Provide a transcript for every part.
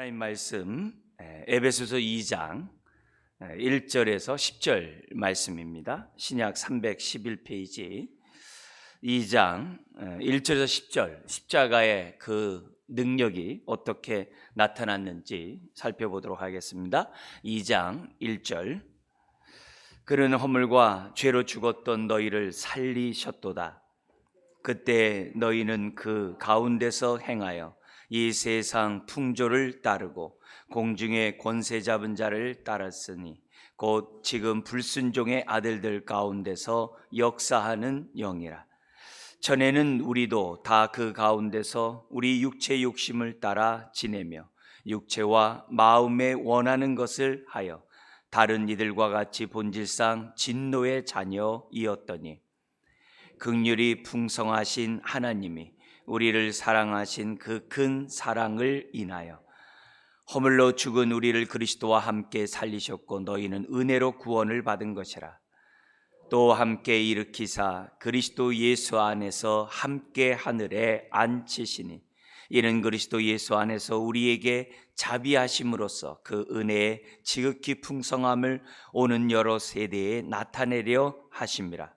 하나님 말씀 에베소서 2장 1절에서 10절 말씀입니다. 신약 311페이지 2장 1절에서 10절 십자가의 그 능력이 어떻게 나타났는지 살펴보도록 하겠습니다. 2장 1절 그는 허물과 죄로 죽었던 너희를 살리셨도다. 그때 너희는 그 가운데서 행하여 이 세상 풍조를 따르고 공중의 권세 잡은 자를 따랐으니 곧 지금 불순종의 아들들 가운데서 역사하는 영이라. 전에는 우리도 다 그 가운데서 우리 육체 욕심을 따라 지내며 육체와 마음에 원하는 것을 하여 다른 이들과 같이 본질상 진노의 자녀이었더니 긍휼이 풍성하신 하나님이 우리를 사랑하신 그 큰 사랑을 인하여 허물로 죽은 우리를 그리스도와 함께 살리셨고 너희는 은혜로 구원을 받은 것이라. 또 함께 일으키사 그리스도 예수 안에서 함께 하늘에 앉히시니 이는 그리스도 예수 안에서 우리에게 자비하심으로써 그 은혜의 지극히 풍성함을 오는 여러 세대에 나타내려 하심이라.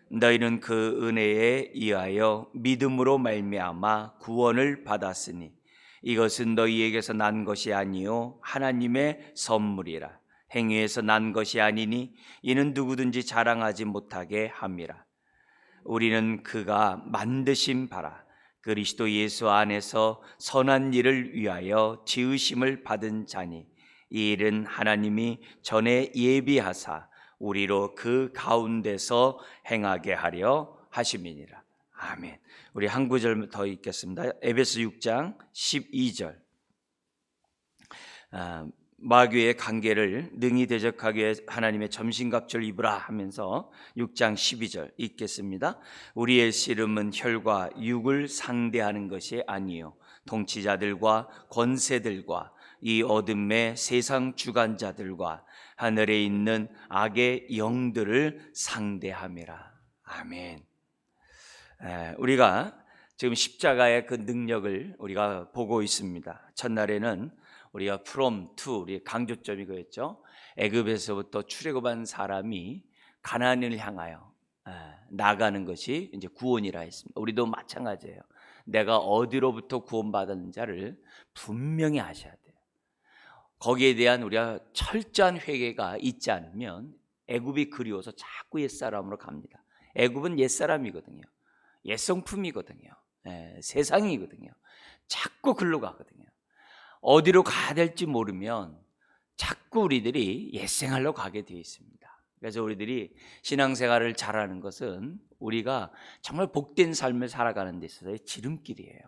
너희는 그 은혜에 의하여 믿음으로 말미암아 구원을 받았으니 이것은 너희에게서 난 것이 아니요 하나님의 선물이라. 행위에서 난 것이 아니니 이는 누구든지 자랑하지 못하게 함이라. 우리는 그가 만드신 바라 그리스도 예수 안에서 선한 일을 위하여 지으심을 받은 자니 이 일은 하나님이 전에 예비하사 우리로 그 가운데서 행하게 하려 하심이니라. 아멘. 우리 한 구절 더 읽겠습니다. 에베소 6장 12절 마귀의 관계를 능히 대적하기 위해 하나님의 점심갑주를 입으라 하면서 6장 12절 읽겠습니다. 우리의 씨름은 혈과 육을 상대하는 것이 아니요 통치자들과 권세들과 이 어둠의 세상 주관자들과 하늘에 있는 악의 영들을 상대함이라. 아멘. 우리가 지금 십자가의 그 능력을 우리가 보고 있습니다. 첫날에는 우리가 from to 우리 강조점이 그랬죠. 애굽에서부터 출애굽한 사람이 가나안을 향하여 나가는 것이 이제 구원이라 했습니다. 우리도 마찬가지예요. 내가 어디로부터 구원받은 자를 분명히 아셔야 돼요. 거기에 대한 우리가 철저한 회개가 있지 않으면 애굽이 그리워서 자꾸 옛사람으로 갑니다. 애굽은 옛사람이거든요. 옛성품이거든요. 세상이거든요. 자꾸 글로 가거든요. 어디로 가야 될지 모르면 자꾸 우리들이 옛생활로 가게 되어 있습니다. 그래서 우리들이 신앙생활을 잘하는 것은 우리가 정말 복된 삶을 살아가는 데 있어서의 지름길이에요.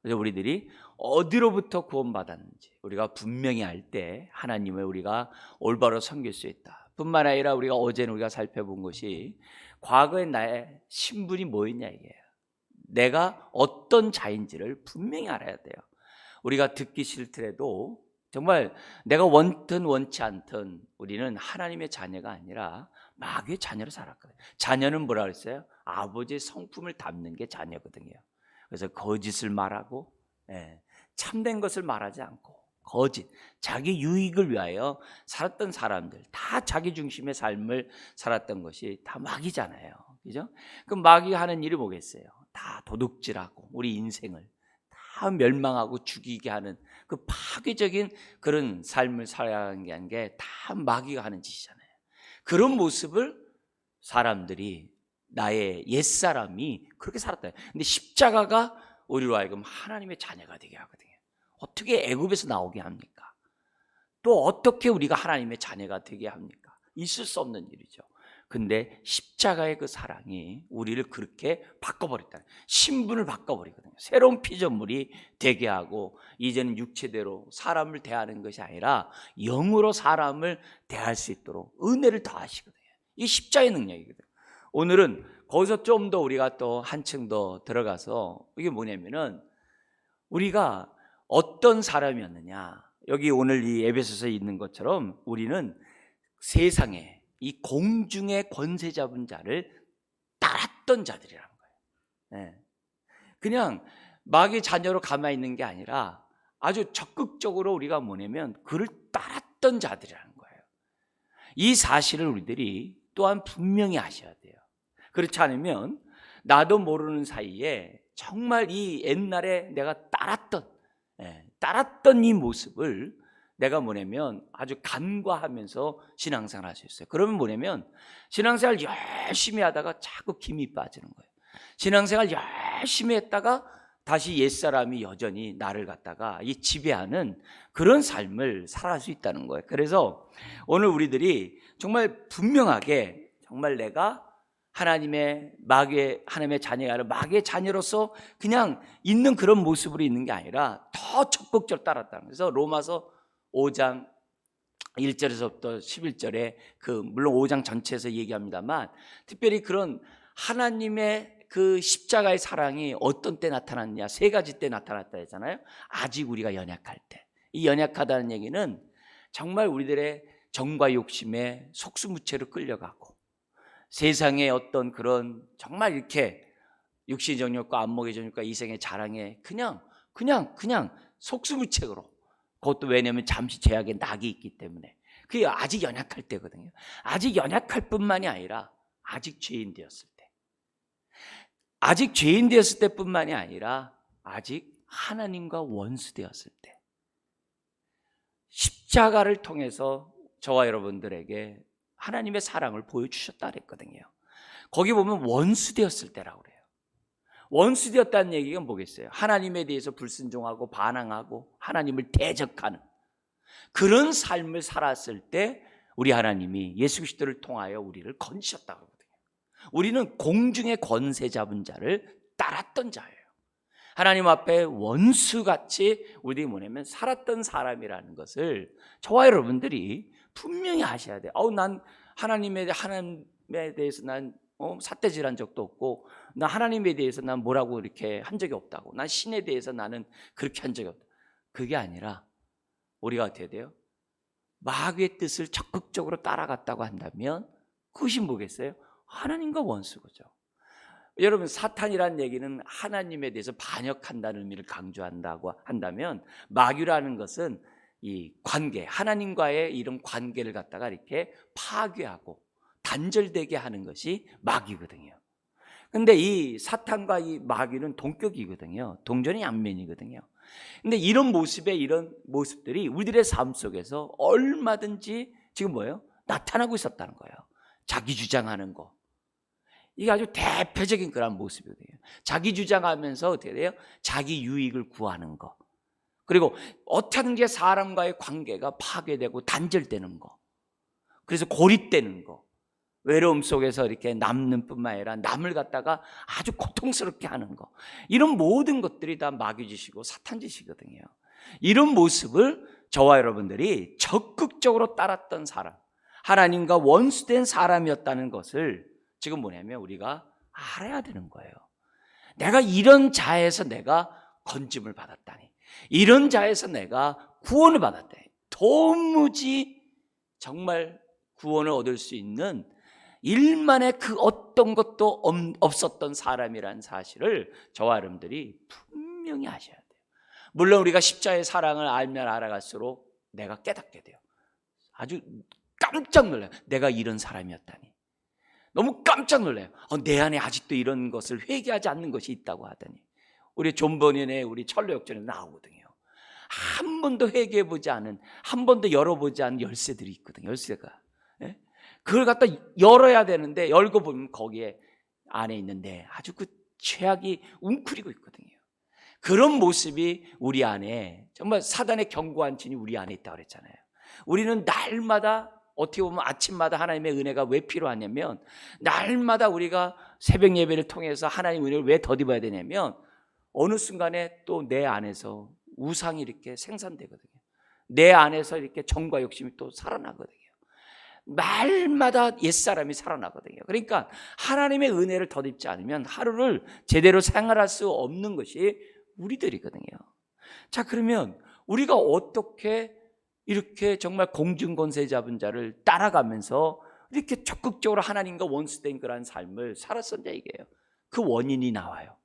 그래서 우리들이 어디로부터 구원받았는지 우리가 분명히 알 때 하나님을 우리가 올바로 섬길 수 있다. 뿐만 아니라 우리가 어제는 우리가 살펴본 것이 과거의 나의 신분이 뭐였냐 이게요. 내가 어떤 자인지를 분명히 알아야 돼요. 우리가 듣기 싫더라도 정말 내가 원든 원치 않든 우리는 하나님의 자녀가 아니라 마귀의 자녀로 살았거든요. 자녀는 뭐라 그랬어요? 아버지의 성품을 담는 게 자녀거든요. 그래서 거짓을 말하고 참된 것을 말하지 않고 거짓, 자기 유익을 위하여 살았던 사람들, 다 자기 중심의 삶을 살았던 것이 다 마귀잖아요. 그죠? 그럼 마귀가 하는 일이 뭐겠어요? 다 도둑질하고 우리 인생을 다 멸망하고 죽이게 하는 그 파괴적인 그런 삶을 살아야 하는 게 다 마귀가 하는 짓이잖아요. 그런 모습을 사람들이 나의 옛사람이 그렇게 살았다. 근데 십자가가 우리로 하여금 하나님의 자녀가 되게 하거든요. 어떻게 애굽에서 나오게 합니까? 또 어떻게 우리가 하나님의 자녀가 되게 합니까? 있을 수 없는 일이죠. 근데 십자가의 그 사랑이 우리를 그렇게 바꿔버렸다. 신분을 바꿔버리거든요. 새로운 피조물이 되게 하고 이제는 육체대로 사람을 대하는 것이 아니라 영으로 사람을 대할 수 있도록 은혜를 더하시거든요. 이 십자가의 능력이거든요. 오늘은 거기서 좀 더 우리가 또 한층 더 들어가서 이게 뭐냐면은 우리가 어떤 사람이었느냐. 여기 오늘 이 에베소서에 있는 것처럼 우리는 세상에 이 공중의 권세 잡은 자를 따랐던 자들이라는 거예요. 그냥 마귀의 자녀로 가만히 있는 게 아니라 아주 적극적으로 우리가 뭐냐면 그를 따랐던 자들이라는 거예요. 이 사실을 우리들이 또한 분명히 아셔야 돼요. 그렇지 않으면 나도 모르는 사이에 정말 이 옛날에 내가 따랐던 이 모습을 내가 뭐냐면 아주 간과하면서 신앙생활 할 수 있어요. 그러면 뭐냐면 신앙생활 열심히 하다가 자꾸 김이 빠지는 거예요. 신앙생활 열심히 했다가 다시 옛사람이 여전히 나를 갖다가 이 지배하는 그런 삶을 살아갈 수 있다는 거예요. 그래서 오늘 우리들이 정말 분명하게 정말 내가 하나님의 자녀가 아니라 마귀의 자녀로서 그냥 있는 그런 모습으로 있는 게 아니라 더 적극적으로 따랐다는 거예요. 그래서 로마서 5장 1절에서부터 11절에 물론 5장 전체에서 얘기합니다만 특별히 그런 하나님의 그 십자가의 사랑이 어떤 때 나타났냐, 3가지 때 나타났다 했잖아요. 아직 우리가 연약할 때. 이 연약하다는 얘기는 정말 우리들의 정과 욕심에 속수무책으로 끌려가고 세상의 어떤 그런 정말 이렇게 육신의 정욕과 안목의 정욕과 이생의 자랑에 그냥 속수무책으로, 그것도 왜냐하면 잠시 제약의 낙이 있기 때문에 그게 아직 연약할 때거든요. 아직 연약할 뿐만이 아니라 아직 죄인 되었을 때, 아직 죄인 되었을 때뿐만이 아니라 아직 하나님과 원수 되었을 때, 십자가를 통해서 저와 여러분들에게 하나님의 사랑을 보여주셨다 그랬거든요. 거기 보면 원수 되었을 때라고 그래요. 원수 되었다는 얘기가 뭐겠어요? 하나님에 대해서 불순종하고 반항하고 하나님을 대적하는 그런 삶을 살았을 때 우리 하나님이 예수 그리스도를 통하여 우리를 건지셨다고 하거든요. 우리는 공중의 권세 잡은 자를 따랐던 자예요. 하나님 앞에 원수같이 우리들이 뭐냐면 살았던 사람이라는 것을 저와 여러분들이 분명히 아셔야 돼요. 난 하나님에 대해서 난 삿대질한 적도 없고, 나 하나님에 대해서 난 뭐라고 이렇게 한 적이 없다고, 난 신에 대해서 나는 그렇게 한 적이 없다. 그게 아니라 우리가 어떻게 돼요? 마귀의 뜻을 적극적으로 따라갔다고 한다면 그것이 뭐겠어요? 하나님과 원수거죠. 여러분, 사탄이라는 얘기는 하나님에 대해서 반역한다는 의미를 강조한다고 한다면 마귀라는 것은 이 관계, 하나님과의 이런 관계를 갖다가 이렇게 파괴하고 단절되게 하는 것이 마귀거든요. 근데 이 사탄과 이 마귀는 동격이거든요. 동전이 양면이거든요. 근데 이런 모습들이 우리들의 삶 속에서 얼마든지 지금 뭐예요? 나타나고 있었다는 거예요. 자기 주장하는 거. 이게 아주 대표적인 그런 모습이거든요. 자기 주장하면서 어떻게 돼요? 자기 유익을 구하는 거. 그리고 어떻게든지 사람과의 관계가 파괴되고 단절되는 거. 그래서 고립되는 거. 외로움 속에서 이렇게 남는 뿐만 아니라 남을 갖다가 아주 고통스럽게 하는 거. 이런 모든 것들이 다 마귀 짓이고 사탄 짓이거든요. 이런 모습을 저와 여러분들이 적극적으로 따랐던 사람, 하나님과 원수된 사람이었다는 것을 지금 뭐냐면 우리가 알아야 되는 거예요. 내가 이런 자에서 내가 건짐을 받았다니, 이런 자에서 내가 구원을 받았다니, 도무지 정말 구원을 얻을 수 있는 일만의 그 어떤 것도 없었던 사람이라는 사실을 저와 여러분들이 분명히 아셔야 돼요. 물론 우리가 십자가의 사랑을 알면 알아갈수록 내가 깨닫게 돼요. 아주 깜짝 놀라요. 내가 이런 사람이었다니. 너무 깜짝 놀라요. 내 안에 아직도 이런 것을 회개하지 않는 것이 있다고 하더니 우리 존 버년의 우리 철로 역전에 나오거든요. 한 번도 회개해보지 않은, 한 번도 열어보지 않은 열쇠들이 있거든요. 열쇠가. 그걸 갖다 열어야 되는데 열고 보면 거기에 안에 있는데 아주 그 죄악이 웅크리고 있거든요. 그런 모습이 우리 안에 정말 사단의 견고한 진이 우리 안에 있다고 그랬잖아요. 우리는 날마다 어떻게 보면 아침마다 하나님의 은혜가 왜 필요하냐면 날마다 우리가 새벽 예배를 통해서 하나님의 은혜를 왜 덧입어야 되냐면 어느 순간에 또 내 안에서 우상이 이렇게 생산되거든요. 내 안에서 이렇게 정과 욕심이 또 살아나거든요. 말마다 옛사람이 살아나거든요. 그러니까 하나님의 은혜를 덧입지 않으면 하루를 제대로 생활할 수 없는 것이 우리들이거든요. 자, 그러면 우리가 어떻게 이렇게 정말 공중권세 잡은 자를 따라가면서 이렇게 적극적으로 하나님과 원수된 그런 삶을 살았었냐 이게요. 그 원인이 나와요.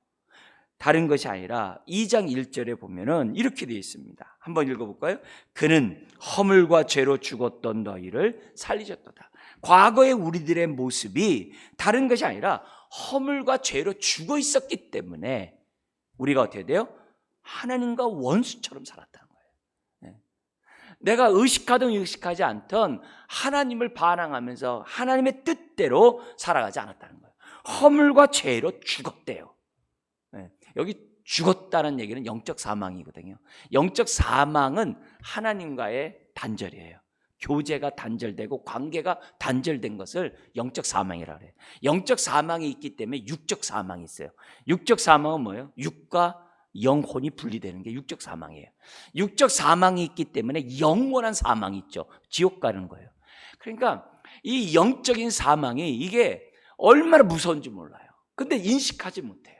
다른 것이 아니라 2장 1절에 보면은 이렇게 되어 있습니다. 한번 읽어볼까요? 그는 허물과 죄로 죽었던 너희를 살리셨도다. 과거의 우리들의 모습이 다른 것이 아니라 허물과 죄로 죽어 있었기 때문에 우리가 어떻게 돼요? 하나님과 원수처럼 살았다는 거예요. 내가 의식하든 의식하지 않든 하나님을 반항하면서 하나님의 뜻대로 살아가지 않았다는 거예요. 허물과 죄로 죽었대요. 여기 죽었다는 얘기는 영적 사망이거든요. 영적 사망은 하나님과의 단절이에요. 교제가 단절되고 관계가 단절된 것을 영적 사망이라고 해요. 영적 사망이 있기 때문에 육적 사망이 있어요. 육적 사망은 뭐예요? 육과 영혼이 분리되는 게 육적 사망이에요. 육적 사망이 있기 때문에 영원한 사망이 있죠. 지옥 가는 거예요. 그러니까 이 영적인 사망이 이게 얼마나 무서운지 몰라요. 근데 인식하지 못해요.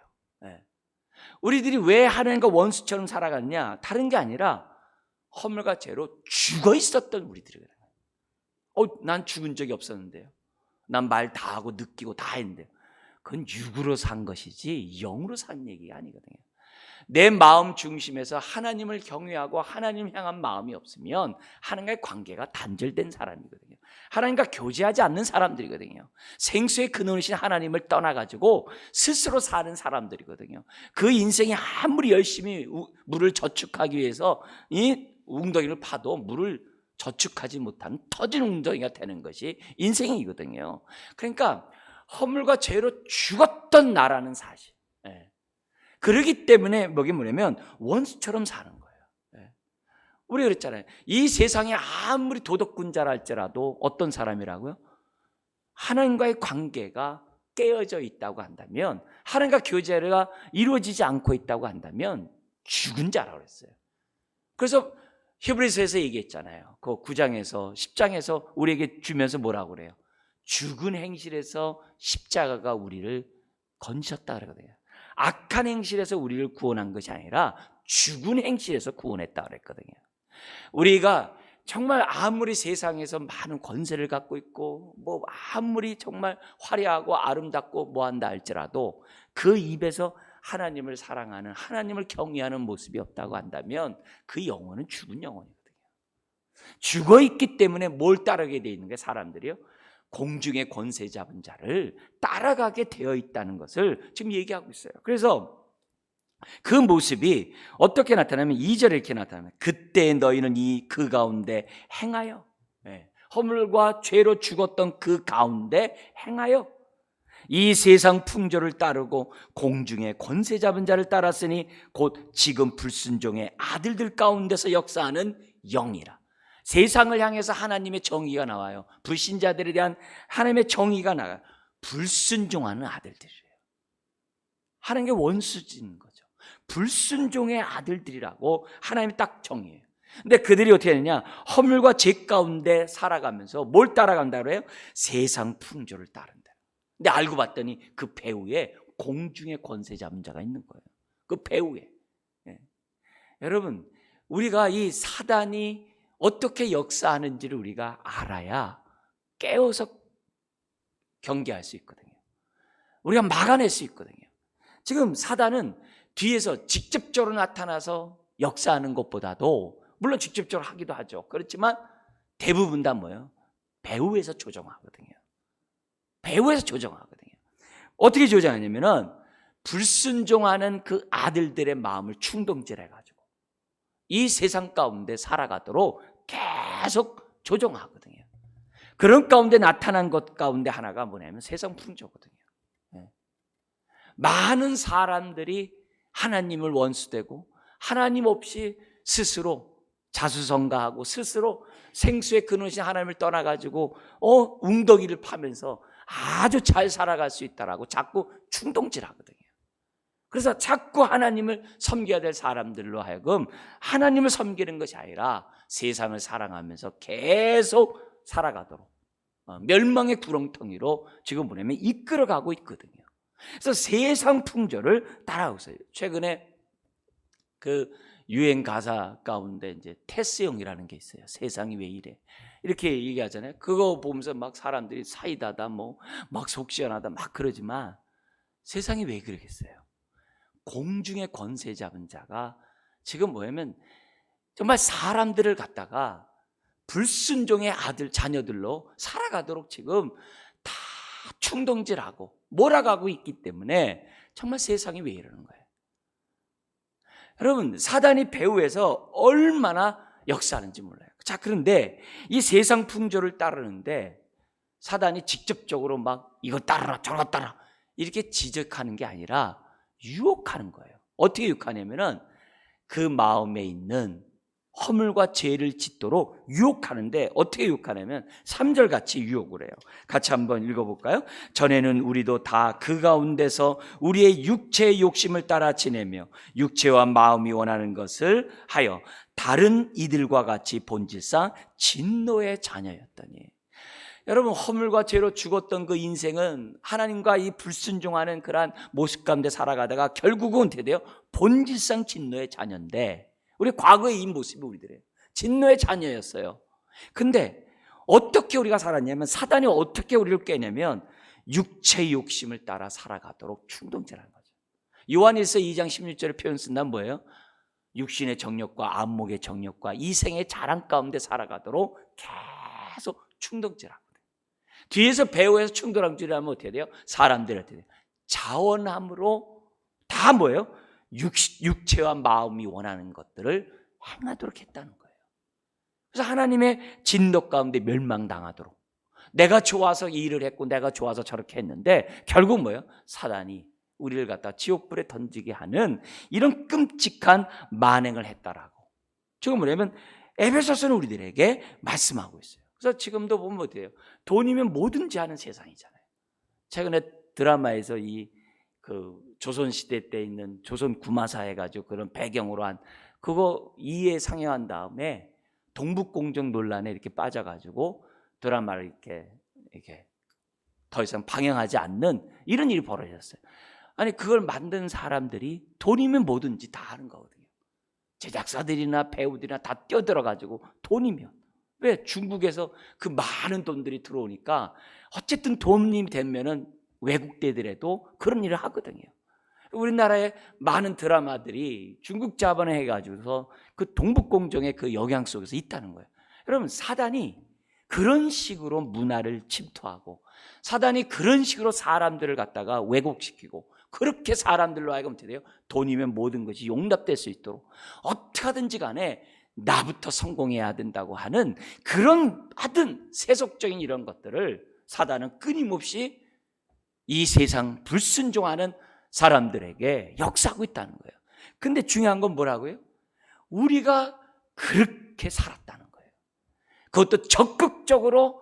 우리들이 왜 하나님과 원수처럼 살아갔냐? 다른 게 아니라 허물과 죄로 죽어 있었던 우리들이에요. 난 죽은 적이 없었는데요. 난 말 다 하고 느끼고 다 했는데요. 그건 육으로 산 것이지 영으로 산 얘기가 아니거든요. 내 마음 중심에서 하나님을 경외하고 하나님 향한 마음이 없으면 하나님과의 관계가 단절된 사람이거든요. 하나님과 교제하지 않는 사람들이거든요. 생수의 근원이신 하나님을 떠나가지고 스스로 사는 사람들이거든요. 그 인생이 아무리 열심히 물을 저축하기 위해서 이 웅덩이를 파도 물을 저축하지 못한 터진 웅덩이가 되는 것이 인생이거든요. 그러니까 허물과 죄로 죽었던 나라는 사실. 그러기 때문에 뭐냐면 원수처럼 사는 거예요. 우리 그랬잖아요. 이 세상에 아무리 도덕군자라 할지라도 어떤 사람이라고요? 하나님과의 관계가 깨어져 있다고 한다면, 하나님과 교제가 이루어지지 않고 있다고 한다면 죽은 자라고 그랬어요. 그래서 히브리서에서 얘기했잖아요. 그 9장에서 10장에서 우리에게 주면서 뭐라고 그래요? 죽은 행실에서 십자가가 우리를 건지셨다 그러거든요. 악한 행실에서 우리를 구원한 것이 아니라 죽은 행실에서 구원했다 그랬거든요. 우리가 정말 아무리 세상에서 많은 권세를 갖고 있고 뭐 아무리 정말 화려하고 아름답고 뭐한다 할지라도 그 입에서 하나님을 사랑하는, 하나님을 경외하는 모습이 없다고 한다면 그 영혼은 죽은 영혼이거든요. 죽어 있기 때문에 뭘 따르게 돼 있는 게 사람들이요? 공중의 권세 잡은 자를 따라가게 되어 있다는 것을 지금 얘기하고 있어요. 그래서 그 모습이 어떻게 나타나면 2절에 이렇게 나타나면 그때 너희는 그 가운데 행하여, 허물과 죄로 죽었던 그 가운데 행하여 이 세상 풍조를 따르고 공중의 권세 잡은 자를 따랐으니 곧 지금 불순종의 아들들 가운데서 역사하는 영이라. 세상을 향해서 하나님의 정의가 나와요. 불신자들에 대한 하나님의 정의가 나와요. 불순종하는 아들들이에요. 하나님의 원수진 거죠. 불순종의 아들들이라고 하나님이 딱 정의해요. 근데 그들이 어떻게 하느냐? 허물과 죄 가운데 살아가면서 뭘 따라간다고 해요? 세상 풍조를 따른다. 근데 알고 봤더니 그 배후에 공중의 권세 잡은 자가 있는 거예요. 그 배후에. 여러분, 우리가 이 사단이 어떻게 역사하는지를 우리가 알아야 깨어서 경계할 수 있거든요. 우리가 막아낼 수 있거든요. 지금 사단은 뒤에서 직접적으로 나타나서 역사하는 것보다도 물론 직접적으로 하기도 하죠. 그렇지만 대부분 다 뭐예요? 배후에서 조정하거든요. 배후에서 조정하거든요. 어떻게 조정하냐면은 불순종하는 그 아들들의 마음을 충동질해가지고 이 세상 가운데 살아가도록 계속 조종하거든요. 그런 가운데 나타난 것 가운데 하나가 뭐냐면 세상 풍조거든요. 많은 사람들이 하나님을 원수되고 하나님 없이 스스로 자수성가하고 스스로 생수의 근원이신 하나님을 떠나가지고 웅덩이를 파면서 아주 잘 살아갈 수 있다라고 자꾸 충동질하거든요. 그래서 자꾸 하나님을 섬겨야 될 사람들로 하여금 하나님을 섬기는 것이 아니라 세상을 사랑하면서 계속 살아가도록 멸망의 구렁텅이로 지금 뭐냐면 이끌어가고 있거든요. 그래서 세상 풍조를 따라가고 있어요. 최근에 그 유행 가사 가운데 이제 테스형이라는 게 있어요. 세상이 왜 이래? 이렇게 얘기하잖아요. 그거 보면서 막 사람들이 사이다다 뭐 막 속 시원하다 막 그러지만 세상이 왜 그러겠어요? 공중의 권세 잡은 자가 지금 뭐냐면 정말 사람들을 갖다가 불순종의 아들 자녀들로 살아가도록 지금 다 충동질하고 몰아가고 있기 때문에 정말 세상이 왜 이러는 거예요? 여러분, 사단이 배후에서 얼마나 역사하는지 몰라요. 자, 그런데 이 세상 풍조를 따르는데 사단이 직접적으로 막 이거 따르라 저거 따라 이렇게 지적하는 게 아니라 유혹하는 거예요. 어떻게 유혹하냐면은 그 마음에 있는 허물과 죄를 짓도록 유혹하는데 어떻게 유혹하냐면 3절 같이 유혹을 해요. 같이 한번 읽어볼까요? 전에는 우리도 다 그 가운데서 우리의 육체의 욕심을 따라 지내며 육체와 마음이 원하는 것을 하여 다른 이들과 같이 본질상 진노의 자녀였더니. 여러분, 허물과 죄로 죽었던 그 인생은 하나님과 이 불순종하는 그러한 모습 가운데 살아가다가 결국은 어떻게 돼요? 본질상 진노의 자녀인데 우리 과거의 이 모습이 우리들의 진노의 자녀였어요. 근데 어떻게 우리가 살았냐면 사단이 어떻게 우리를 깨냐면 육체의 욕심을 따라 살아가도록 충동질하는 거죠. 요한일서 2장 16절의 표현 쓴다면 뭐예요? 육신의 정욕과 안목의 정욕과 이생의 자랑 가운데 살아가도록 계속 충동질하고 뒤에서 배후에서 충동질하면 어떻게 돼요? 사람들이 어떻게 돼요? 자원함으로 다 뭐예요? 육체와 마음이 원하는 것들을 행하도록 했다는 거예요. 그래서 하나님의 진노 가운데 멸망당하도록 내가 좋아서 이 일을 했고 내가 좋아서 저렇게 했는데 결국 뭐예요? 사단이 우리를 갖다 지옥불에 던지게 하는 이런 끔찍한 만행을 했다라고 지금 뭐냐면 에베소서는 우리들에게 말씀하고 있어요. 그래서 지금도 보면 어때요? 돈이면 뭐든지 하는 세상이잖아요. 최근에 드라마에서 그 조선시대 때 있는 조선 구마사 해가지고 그런 배경으로 한 그거 2회 상영한 다음에 동북공정 논란에 이렇게 빠져가지고 드라마를 이렇게 더 이상 방영하지 않는 이런 일이 벌어졌어요. 아니 그걸 만든 사람들이 돈이면 뭐든지 다 하는 거거든요. 제작사들이나 배우들이나 다 뛰어들어가지고 돈이면 왜 중국에서 그 많은 돈들이 들어오니까 어쨌든 돈이 되면은 외국대들에도 그런 일을 하거든요. 우리나라의 많은 드라마들이 중국 자본에 해가지고서 그 동북공정의 그 영향 속에서 있다는 거예요. 여러분 사단이 그런 식으로 문화를 침투하고 사단이 그런 식으로 사람들을 갖다가 왜곡시키고 그렇게 사람들로 하여금 어떻게 돼요? 돈이면 모든 것이 용납될 수 있도록 어떻게 하든지 간에 나부터 성공해야 된다고 하는 그런 하여튼 세속적인 이런 것들을 사단은 끊임없이 이 세상 불순종하는 사람들에게 역사하고 있다는 거예요. 근데 중요한 건 뭐라고요? 우리가 그렇게 살았다는 거예요. 그것도 적극적으로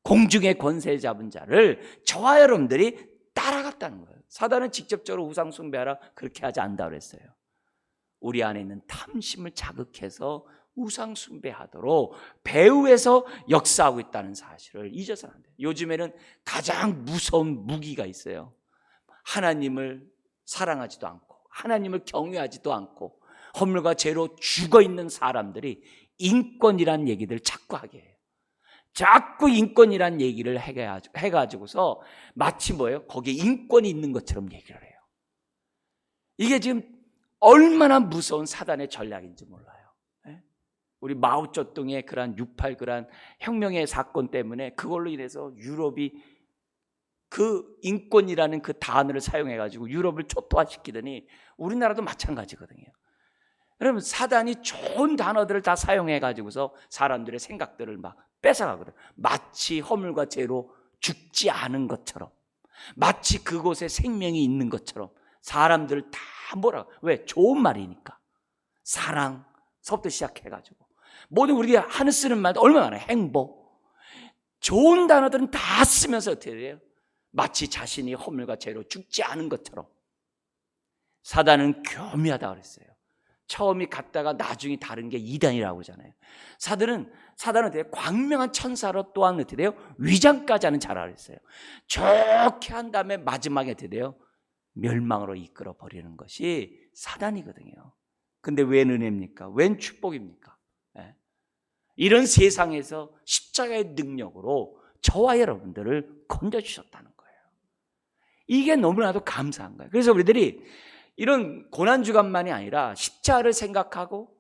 공중의 권세 잡은 자를 저와 여러분들이 따라갔다는 거예요. 사단은 직접적으로 우상 숭배하라 그렇게 하지 않는다고 그랬어요. 우리 안에 있는 탐심을 자극해서 우상 숭배하도록 배후에서 역사하고 있다는 사실을 잊어서는 안 돼요. 요즘에는 가장 무서운 무기가 있어요. 하나님을 사랑하지도 않고 하나님을 경외하지도 않고 허물과 죄로 죽어있는 사람들이 인권이란 얘기들 자꾸 하게 해요. 자꾸 인권이란 얘기를 해가지고서 마치 뭐예요? 거기에 인권이 있는 것처럼 얘기를 해요. 이게 지금 얼마나 무서운 사단의 전략인지 몰라요. 우리 마오쩌둥의 그러한 6.8 그러한 혁명의 사건 때문에 그걸로 인해서 유럽이 그 인권이라는 그 단어를 사용해가지고 유럽을 초토화시키더니 우리나라도 마찬가지거든요. 여러분 사단이 좋은 단어들을 다 사용해가지고서 사람들의 생각들을 막 뺏어가거든요. 마치 허물과 죄로 죽지 않은 것처럼 마치 그곳에 생명이 있는 것처럼 사람들을 다 뭐라고 왜? 좋은 말이니까 사랑서부터 시작해가지고 모든 우리가 하는 쓰는 말도 얼마나 많아요. 행복 좋은 단어들은 다 쓰면서 어떻게 돼요? 마치 자신이 허물과 죄로 죽지 않은 것처럼 사단은 교묘하다고 그랬어요. 처음이 같다가 나중에 다른 게 이단이라고 그러잖아요. 사단은 되게 광명한 천사로 또한 어떻게 돼요? 위장까지 하는 자라 그랬어요. 좋게 한 다음에 마지막에 어떻게 돼요? 멸망으로 이끌어 버리는 것이 사단이거든요. 근데 웬 은혜입니까? 웬 축복입니까? 네. 이런 세상에서 십자가의 능력으로 저와 여러분들을 건져주셨다는 거예요. 이게 너무나도 감사한 거예요. 그래서 우리들이 이런 고난주간만이 아니라 십자가를 생각하고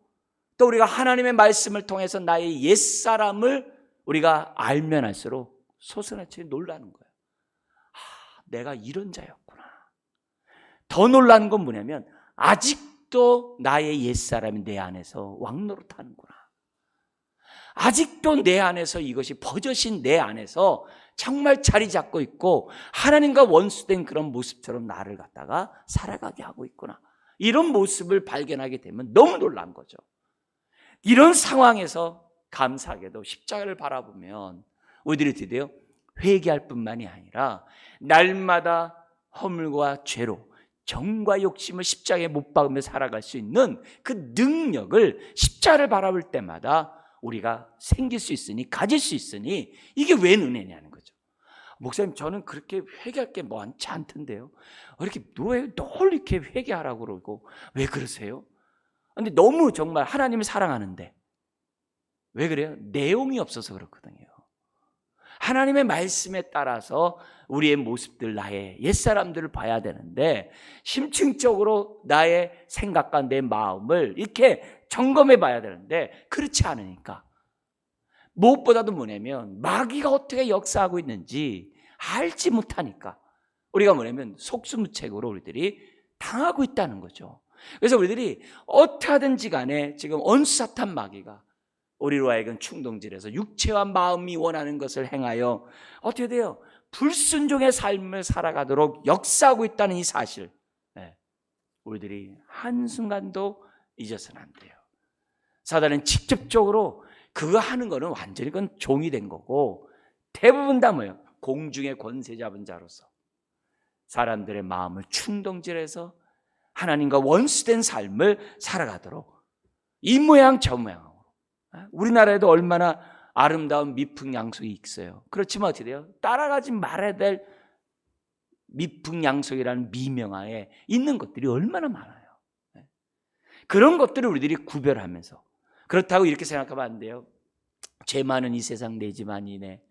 또 우리가 하나님의 말씀을 통해서 나의 옛사람을 우리가 알면 알수록 솟아나치 놀라는 거예요. 내가 이런 자였구나. 더 놀라는 건 뭐냐면 아직도 나의 옛사람이 내 안에서 왕노릇하는구나. 아직도 내 안에서 이것이 버젓인 내 안에서 정말 자리 잡고 있고 하나님과 원수된 그런 모습처럼 나를 갖다가 살아가게 하고 있구나. 이런 모습을 발견하게 되면 너무 놀란 거죠. 이런 상황에서 감사하게도 십자가를 바라보면 우리들이 드디어 회개할 뿐만이 아니라 날마다 허물과 죄로 정과 욕심을 십자가에 못 박으며 살아갈 수 있는 그 능력을 십자가를 바라볼 때마다 우리가 생길 수 있으니, 가질 수 있으니 이게 왜 은혜냐는 거죠. 목사님, 저는 그렇게 회개할 게 많지 않던데요. 이렇게 늘 이렇게 회개하라고 그러고 왜 그러세요? 근데 너무 정말 하나님을 사랑하는데 왜 그래요? 내용이 없어서 그렇거든요. 하나님의 말씀에 따라서 우리의 모습들, 나의 옛사람들을 봐야 되는데 심층적으로 나의 생각과 내 마음을 이렇게 점검해 봐야 되는데 그렇지 않으니까 무엇보다도 뭐냐면 마귀가 어떻게 역사하고 있는지 알지 못하니까 우리가 뭐냐면 속수무책으로 우리들이 당하고 있다는 거죠. 그래서 우리들이 어떻게 하든지 간에 지금 온수사탄 마귀가 우리로 하여금 충동질해서 육체와 마음이 원하는 것을 행하여 어떻게 돼요? 불순종의 삶을 살아가도록 역사하고 있다는 이 사실, 우리들이 한순간도 잊어서는 안 돼요. 사단은 직접적으로 그거 하는 거는 완전히 그건 종이 된 거고 대부분 다 뭐예요? 공중의 권세 잡은 자로서 사람들의 마음을 충동질해서 하나님과 원수된 삶을 살아가도록 이 모양 저 모양. 우리나라에도 얼마나 아름다운 미풍양속이 있어요. 그렇지만 어떻게 돼요? 따라가지 말아야 될 미풍양속이라는 미명하에 있는 것들이 얼마나 많아요. 그런 것들을 우리들이 구별하면서 그렇다고 이렇게 생각하면 안 돼요. 죄 많은 이 세상 내 집안이네.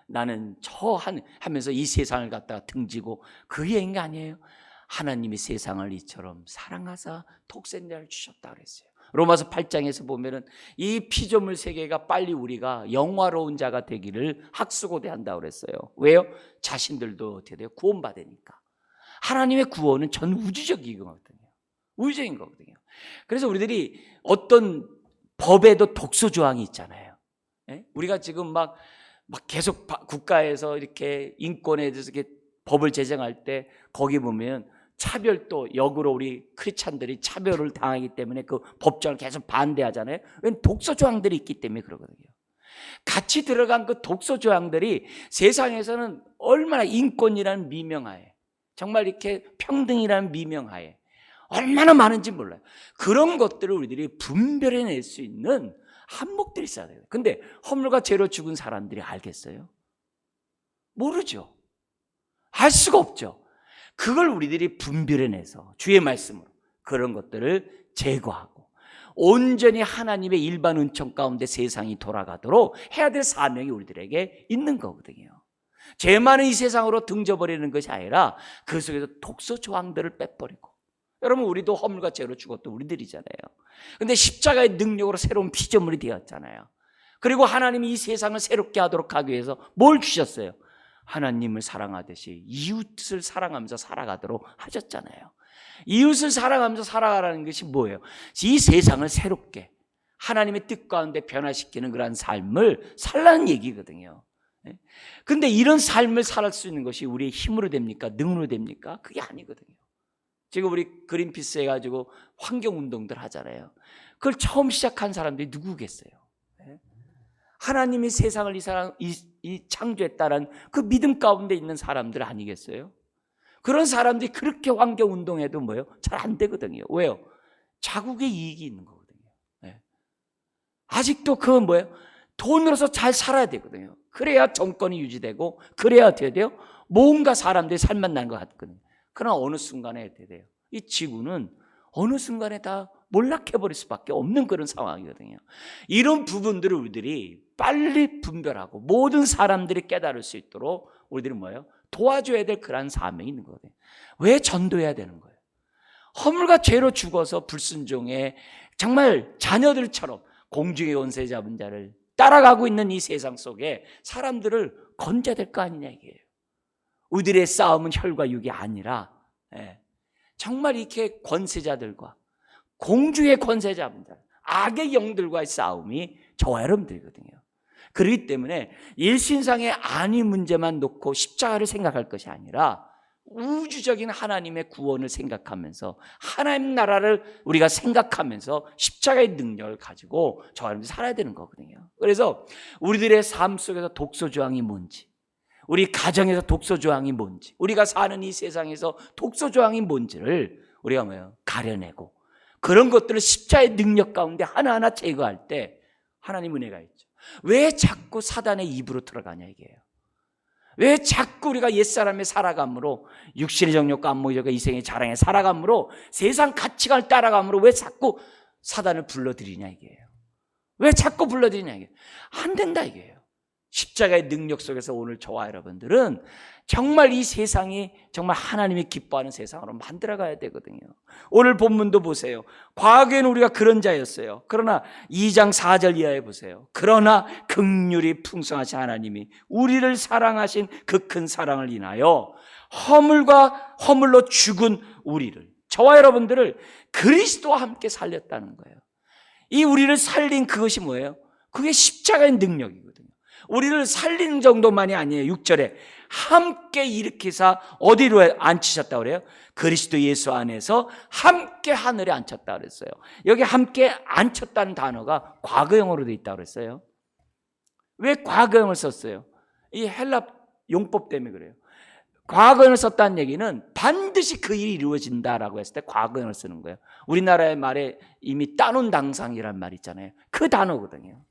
나는 하면서 이 세상을 갖다가 등지고 그 얘기가 아니에요. 하나님이 세상을 이처럼 사랑하사 독생자를 주셨다 그랬어요. 로마서 8장에서 보면은 이 피조물 세계가 빨리 우리가 영화로운 자가 되기를 학수고대한다고 그랬어요. 왜요? 자신들도 어떻게 돼요? 구원받으니까. 하나님의 구원은 전 우주적인 거거든요. 우주적인 거거든요. 그래서 우리들이 어떤 법에도 독소 조항이 있잖아요. 우리가 지금 막 계속 국가에서 이렇게 인권에 대해서 이렇게 법을 제정할 때 거기 보면 차별도 역으로 우리 크리스찬들이 차별을 당하기 때문에 그 법정을 계속 반대하잖아요. 왜냐하면 독소 조항들이 있기 때문에 그러거든요. 같이 들어간 그 독소 조항들이 세상에서는 얼마나 인권이라는 미명하에 정말 이렇게 평등이라는 미명하에 얼마나 많은지 몰라요. 그런 것들을 우리들이 분별해낼 수 있는 한목들이 있어야 돼요. 근데 허물과 죄로 죽은 사람들이 알겠어요? 모르죠. 알 수가 없죠. 그걸 우리들이 분별해내서 주의 말씀으로 그런 것들을 제거하고 온전히 하나님의 일반 은총 가운데 세상이 돌아가도록 해야 될 사명이 우리들에게 있는 거거든요. 죄 많은 이 세상으로 등져버리는 것이 아니라 그 속에서 독소 조항들을 빼버리고, 여러분 우리도 허물과 죄로 죽었던 우리들이잖아요. 근데 십자가의 능력으로 새로운 피조물이 되었잖아요. 그리고 하나님이 이 세상을 새롭게 하도록 하기 위해서 뭘 주셨어요? 하나님을 사랑하듯이 이웃을 사랑하면서 살아가도록 하셨잖아요. 이웃을 사랑하면서 살아가라는 것이 뭐예요? 이 세상을 새롭게 하나님의 뜻 가운데 변화시키는 그런 삶을 살라는 얘기거든요. 근데 이런 삶을 살 수 있는 것이 우리의 힘으로 됩니까? 능으로 됩니까? 그게 아니거든요. 지금 우리 그린피스 해가지고 환경운동들 하잖아요. 그걸 처음 시작한 사람들이 누구겠어요? 하나님이 세상을 이 창조했다는 그 믿음 가운데 있는 사람들 아니겠어요? 그런 사람들이 그렇게 환경운동해도 뭐예요? 잘 안 되거든요. 왜요? 자국의 이익이 있는 거거든요. 아직도 그건 뭐예요? 돈으로서 잘 살아야 되거든요. 그래야 정권이 유지되고 그래야 어떻게 돼요? 뭔가 사람들이 살만 나는 것 같거든요. 그러나 어느 순간에 어떻게 돼요? 이 지구는 어느 순간에 다 몰락해버릴 수밖에 없는 그런 상황이거든요. 이런 부분들을 우리들이 빨리 분별하고 모든 사람들이 깨달을 수 있도록 우리들은 뭐예요? 도와줘야 될 그런 사명이 있는 거거든요. 왜 전도해야 되는 거예요? 허물과 죄로 죽어서 불순종의 정말 자녀들처럼 공중의 권세 잡은 자를 따라가고 있는 이 세상 속에 사람들을 건져야 될 거 아니냐 이게요. 우리들의 싸움은 혈과 육이 아니라 정말 이렇게 권세자들과 공중의 권세 잡은 자, 악의 영들과의 싸움이 저와 여러분들이거든요. 그렇기 때문에 일신상의 안위 문제만 놓고 십자가를 생각할 것이 아니라 우주적인 하나님의 구원을 생각하면서 하나님 나라를 우리가 생각하면서 십자가의 능력을 가지고 저와 여러분들이 살아야 되는 거거든요. 그래서 우리들의 삶 속에서 독소조항이 뭔지, 우리 가정에서 독소조항이 뭔지, 우리가 사는 이 세상에서 독소조항이 뭔지를 우리가 가려내고 그런 것들을 십자가의 능력 가운데 하나하나 제거할 때 하나님 은혜가 있죠. 왜 자꾸 사단의 입으로 들어가냐 이게요. 왜 자꾸 우리가 옛사람의 살아감으로 육신의 정욕과 안목의 이생의 자랑에 살아감으로 세상 가치관을 따라감으로 왜 자꾸 사단을 불러들이냐 이게요. 왜 자꾸 불러들이냐 이게요. 안 된다 이게요. 십자가의 능력 속에서 오늘 저와 여러분들은 정말 이 세상이 정말 하나님이 기뻐하는 세상으로 만들어가야 되거든요. 오늘 본문도 보세요. 과거에는 우리가 그런 자였어요. 그러나 2장 4절 이하에 보세요. 그러나 긍휼이 풍성하신 하나님이 우리를 사랑하신 그 큰 사랑을 인하여 허물로 죽은 우리를, 저와 여러분들을 그리스도와 함께 살렸다는 거예요. 이 우리를 살린 그것이 뭐예요? 그게 십자가의 능력이거든요. 우리를 살리는 정도만이 아니에요. 6절에 함께 일으키사 어디로 앉히셨다고 그래요? 그리스도 예수 안에서 함께 하늘에 앉혔다고 그랬어요. 여기 함께 앉혔다는 단어가 과거형으로 되어 있다고 그랬어요. 왜 과거형을 썼어요? 이 헬라 용법 때문에 그래요. 과거형을 썼다는 얘기는 반드시 그 일이 이루어진다라고 했을 때 과거형을 쓰는 거예요. 우리나라의 말에 이미 따놓은 당상이라는 말 있잖아요. 그 단어거든요.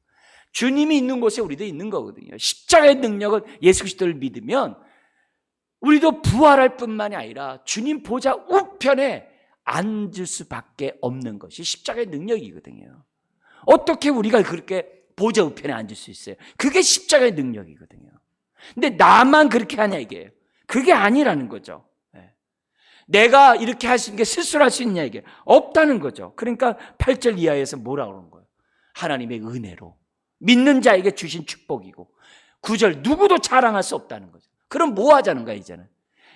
주님이 있는 곳에 우리도 있는 거거든요. 십자가의 능력을 예수 그리스도를 믿으면 우리도 부활할 뿐만이 아니라 주님 보좌 우편에 앉을 수밖에 없는 것이 십자가의 능력이거든요. 어떻게 우리가 그렇게 보좌 우편에 앉을 수 있어요? 그게 십자가의 능력이거든요. 근데 나만 그렇게 하냐 이게요. 그게 아니라는 거죠. 내가 이렇게 할 수 있는 게 스스로 할 수 있냐 이게 없다는 거죠. 그러니까 8절 이하에서 뭐라고 그러는 거예요? 하나님의 은혜로 믿는 자에게 주신 축복이고 9절 누구도 자랑할 수 없다는 거죠. 그럼 뭐 하자는 거야 이제는.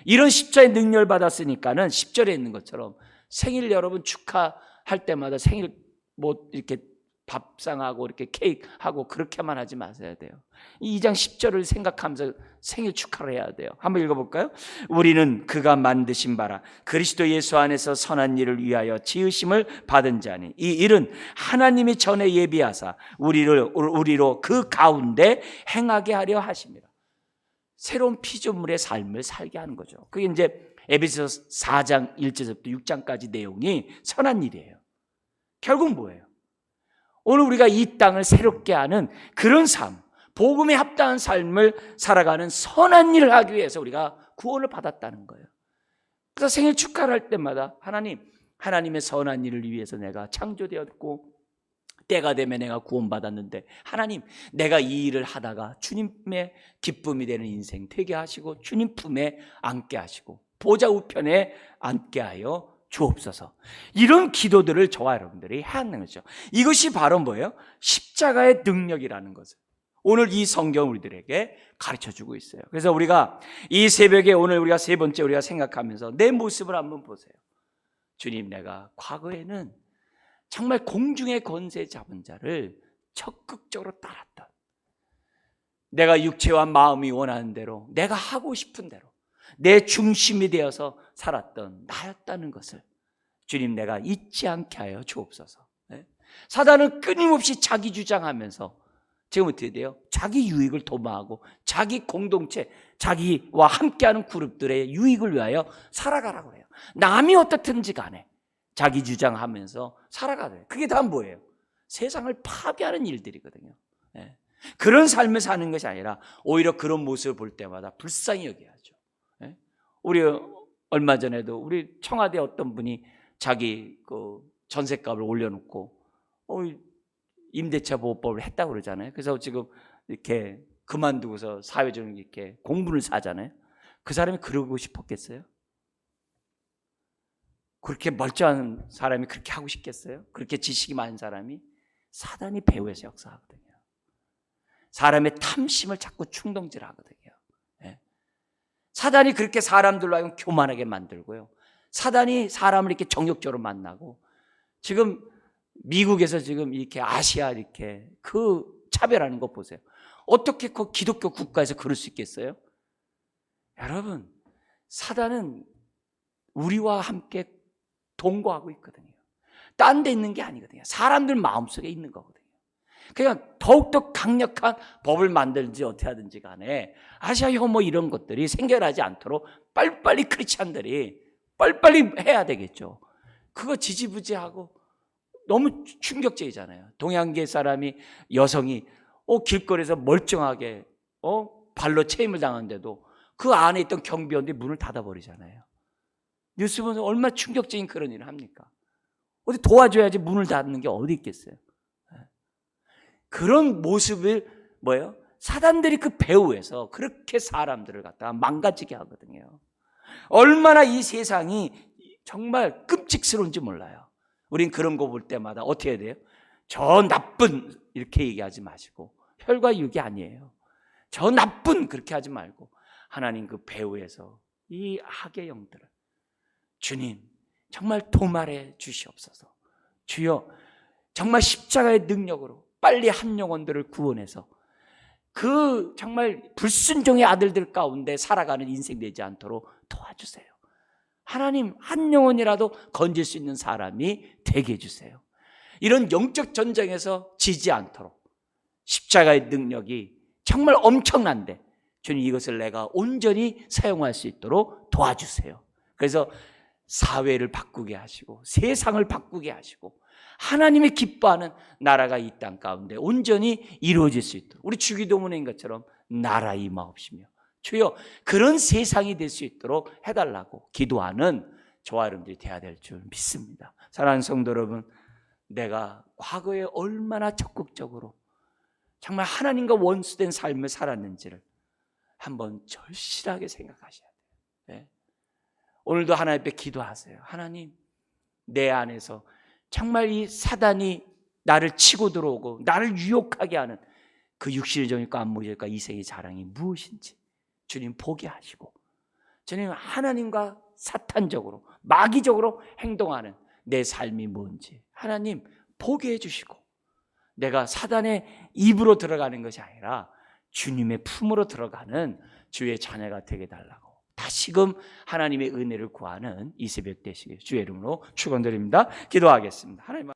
이런 십자의 능력을 받았으니까는 10절에 있는 것처럼 생일 여러분 축하할 때마다 생일 뭐 이렇게 밥상하고 이렇게 케이크하고 그렇게만 하지 마셔야 돼요. 이 2장 10절을 생각하면서 생일 축하를 해야 돼요. 한번 읽어볼까요? 우리는 그가 만드신 바라 그리스도 예수 안에서 선한 일을 위하여 지으심을 받은 자니 이 일은 하나님이 전에 예비하사 우리로 그 가운데 행하게 하려 하십니다. 새로운 피조물의 삶을 살게 하는 거죠. 그게 이제 에베소서 4장 1절부터 6장까지 내용이 선한 일이에요. 결국 뭐예요? 오늘 우리가 이 땅을 새롭게 하는 그런 삶, 복음에 합당한 삶을 살아가는 선한 일을 하기 위해서 우리가 구원을 받았다는 거예요. 그래서 생일 축하를 할 때마다 하나님의 선한 일을 위해서 내가 창조되었고 때가 되면 내가 구원받았는데 하나님 내가 이 일을 하다가 주님의 기쁨이 되는 인생 되게 하시고 주님 품에 앉게 하시고 보좌 우편에 앉게 하여 주옵소서. 이런 기도들을 저와 여러분들이 해야 하는 거죠. 이것이 바로 뭐예요? 십자가의 능력이라는 것을 오늘 이 성경 우리들에게 가르쳐주고 있어요. 그래서 우리가 이 새벽에 오늘 우리가 세 번째 우리가 생각하면서 내 모습을 한번 보세요. 주님 내가 과거에는 정말 공중의 권세 잡은 자를 적극적으로 따랐던 내가 육체와 마음이 원하는 대로 내가 하고 싶은 대로 내 중심이 되어서 살았던 나였다는 것을 주님 내가 잊지 않게 하여 주옵소서. 사단은 끊임없이 자기 주장하면서 지금 어떻게 돼요? 자기 유익을 도모하고 자기 공동체, 자기와 함께하는 그룹들의 유익을 위하여 살아가라고 해요. 남이 어떻든지 간에 자기 주장하면서 살아가요. 그게 다 뭐예요? 세상을 파괴하는 일들이거든요. 그런 삶을 사는 것이 아니라 오히려 그런 모습을 볼 때마다 불쌍히 여겨야죠. 우리 얼마 전에도 우리 청와대 어떤 분이 자기 그 전셋값을 올려놓고 임대차 보호법을 했다고 그러잖아요. 그래서 지금 이렇게 그만두고서 사회적으로 이렇게 공분을 사잖아요. 그 사람이 그러고 싶었겠어요? 그렇게 멀쩡한 사람이 그렇게 하고 싶겠어요? 그렇게 지식이 많은 사람이? 사단이 배후에서 역사하거든요. 사람의 탐심을 자꾸 충동질하거든요. 예. 사단이 그렇게 사람들로 하여금 교만하게 만들고요. 사단이 사람을 이렇게 정욕적으로 만나고, 지금 미국에서 지금 이렇게 아시아 이렇게 그 차별하는 거 보세요. 어떻게 그 기독교 국가에서 그럴 수 있겠어요? 여러분, 사단은 우리와 함께 동거하고 있거든요. 딴 데 있는 게 아니거든요. 사람들 마음속에 있는 거거든요. 그러니까 더욱더 강력한 법을 만들든지 어떻게 하든지 간에 아시아 혐오 이런 것들이 생겨나지 않도록 빨리빨리 크리스찬들이 빨리빨리 해야 되겠죠. 그거 지지부지하고 너무 충격적이잖아요. 동양계 사람이, 여성이 길거리에서 멀쩡하게 발로 체임을 당하는데도 그 안에 있던 경비원들이 문을 닫아버리잖아요. 뉴스 보면 얼마나 충격적인 그런 일을 합니까? 어디 도와줘야지 문을 닫는 게 어디 있겠어요? 그런 모습을 뭐예요? 사단들이 그 배후에서 그렇게 사람들을 갖다가 망가지게 하거든요. 얼마나 이 세상이 정말 끔찍스러운지 몰라요. 우린 그런 거 볼 때마다 어떻게 해야 돼요? 저 나쁜 이렇게 얘기하지 마시고, 혈과 육이 아니에요. 저 나쁜 그렇게 하지 말고 하나님 그 배후에서 이 악의 영들을 주님 정말 도말해 주시옵소서. 주여 정말 십자가의 능력으로 빨리 한 영혼들을 구원해서 그 정말 불순종의 아들들 가운데 살아가는 인생 되지 않도록 도와주세요. 하나님 한 영혼이라도 건질 수 있는 사람이 되게 해주세요. 이런 영적 전쟁에서 지지 않도록 십자가의 능력이 정말 엄청난데 주님 이것을 내가 온전히 사용할 수 있도록 도와주세요. 그래서 사회를 바꾸게 하시고 세상을 바꾸게 하시고 하나님의 기뻐하는 나라가 이 땅 가운데 온전히 이루어질 수 있도록 우리 주기도문인 것처럼 나라 임하옵시며 주여 그런 세상이 될 수 있도록 해달라고 기도하는 저와 여러분들이 되어야 될 줄 믿습니다. 사랑하는 성도 여러분, 내가 과거에 얼마나 적극적으로 정말 하나님과 원수된 삶을 살았는지를 한번 절실하게 생각하셔야 돼요. 네? 오늘도 하나님 앞에 기도하세요. 하나님, 내 안에서 정말 이 사단이 나를 치고 들어오고 나를 유혹하게 하는 그 육신의 정욕과 안목일과 이생의 자랑이 무엇인지 주님 보게 하시고, 주님 하나님과 사탄적으로 마귀적으로 행동하는 내 삶이 뭔지 하나님 보게 해주시고, 내가 사단의 입으로 들어가는 것이 아니라 주님의 품으로 들어가는 주의 자녀가 되게 달라고 다시금 하나님의 은혜를 구하는 이 새벽 되시길 주의 이름으로 축원드립니다. 기도하겠습니다. 하나님